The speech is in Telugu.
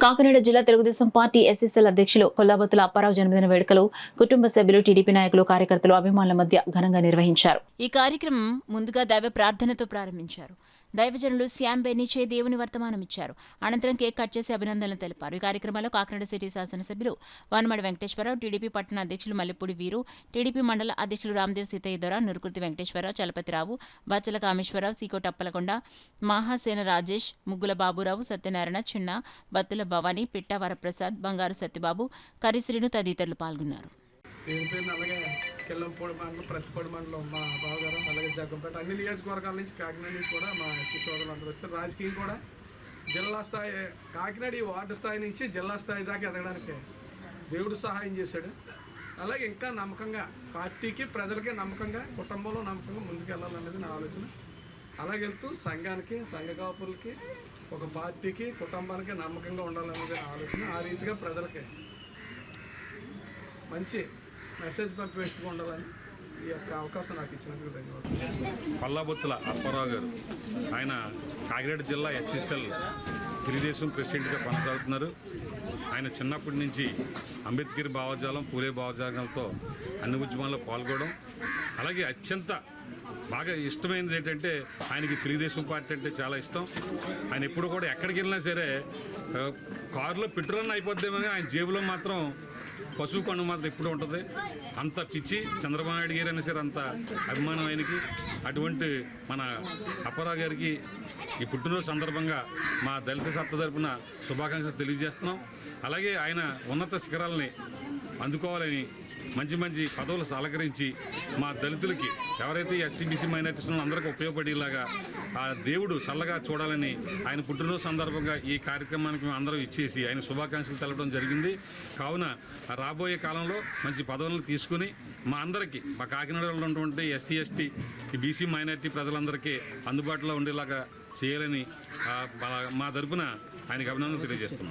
కాకినాడ జిల్లా తెలుగుదేశం పార్టీ ఎస్ఎస్ఎల్ అధ్యక్షులు కొల్లాబొత్తుల అప్పారావు జన్మదిన వేడుకలు కుటుంబ సభ్యులు, టీడీపీ నాయకులు, కార్యకర్తలు, అభిమానుల మధ్య ఘనంగా నిర్వహించారు. ఈ కార్యక్రమం ముందుగా దైవ ప్రార్థనతో ప్రారంభించారు. దైవజనులు శ్యామ్ బెనీచే దేవుని వర్తమానమిచ్చారు. అనంతరం కేక్ కట్ చేసి అభినందనలు తెలిపారు. ఈ కార్యక్రమంలో కాకినాడ సిటీ శాసనసభ్యులు వనమడి వెంకటేశ్వరరావు, టీడీపీ పట్టణ అధ్యక్షులు మల్లెపూడి వీరు, టీడీపీ మండల అధ్యక్షులు రామదేవ్ సీతయ్య దొర, నురుకుర్తి వెంకటేశ్వరరావు, చలపతిరావు, బచ్చల కామేశ్వరరావు, సీకోట అప్పలకొండ, మహాసేన రాజేష్, ముగ్గుల బాబురావు, సత్యనారాయణ, చిన్న, బత్తుల భవానీ, పిట్టా వరప్రసాద్, బంగారు సత్యబాబు, కరిశ్రీను తదితరులు పాల్గొన్నారు. అలాగే కిల్లంపూడి మండలం, ప్రతిపూడి మండలం మా బావగారు, అలాగే జగ్గంపేట అన్ని నియోజకవర్గాల నుంచి, కాకినాడ నుంచి కూడా మా ఎస్టీ సోదరులు అందరూ వచ్చారు. రాజకీయం కూడా జిల్లా స్థాయి, కాకినాడ ఈ వార్డు స్థాయి నుంచి జిల్లా స్థాయి దాకా ఎదగడానికి దేవుడు సహాయం చేశాడు. అలాగే ఇంకా నమ్మకంగా పార్టీకి, ప్రజలకి నమ్మకంగా, కుటుంబంలో నమ్మకంగా ముందుకెళ్ళాలనేది నా ఆలోచన. అలాగే వెళ్తూ సంఘానికి, సంఘ కాపులకి, ఒక పార్టీకి, కుటుంబానికి నమ్మకంగా ఉండాలనేది నా ఆలోచన. ఆ రీతిగా ప్రజలకి మంచి మెసేజ్ పంపిస్తూ ఉండాలని ఈ యొక్క అవకాశం నాకు ఇచ్చినందుకు ధన్యవాదాలు. కొల్లాబొత్తుల అప్పారావు గారు, ఆయన కాకినాడ జిల్లా ఎస్ఎస్ఎల్ తెలుగుదేశం ప్రెసిడెంట్గా కొనసాగుతున్నారు. ఆయన చిన్నప్పటి నుంచి అంబేద్కర్ భావజాలం, పూలే భావజాలంతో అన్ని ఉద్యమాల్లో పాల్గొనడం, అలాగే అత్యంత బాగా ఇష్టమైనది ఏంటంటే ఆయనకి తెలుగుదేశం పార్టీ అంటే చాలా ఇష్టం. ఆయన ఎప్పుడు కూడా ఎక్కడికి వెళ్ళినా సరే కారులో పెట్రోల్ అయిపోద్దేమని ఆయన జేబులో మాత్రం పశువు కొండ మాత్రం ఎప్పుడు ఉంటుంది. అంత పిచ్చి చంద్రబాబు నాయుడు గారు అయినా సరే అంత అభిమానం ఆయనకి. అటువంటి మన అప్పారావు గారికి ఈ పుట్టినరోజు సందర్భంగా మా దళిత సత్తా తరపున శుభాకాంక్షలు తెలియజేస్తున్నాం. అలాగే ఆయన ఉన్నత శిఖరాలని అందుకోవాలని, మంచి మంచి పదవులు అలంకరించి మా దళితులకి, ఎవరైతే ఎస్సీ బీసీ మైనారిటీస్ ఉన్నారో అందరికీ ఉపయోగపడేలాగా ఆ దేవుడు చల్లగా చూడాలని ఆయన పుట్టినరోజు సందర్భంగా ఈ కార్యక్రమానికి మేము అందరం ఇచ్చేసి ఆయన శుభాకాంక్షలు తెలపడం జరిగింది. కావున రాబోయే కాలంలో మంచి పదవులను తీసుకుని మా అందరికీ, మా కాకినాడలో ఉన్నటువంటి ఎస్సీ ఎస్టీ బీసీ మైనారిటీ ప్రజలందరికీ అందుబాటులో ఉండేలాగా చేయాలని మా తరపున ఆయనకు అభినందనలు తెలియజేస్తున్నాం.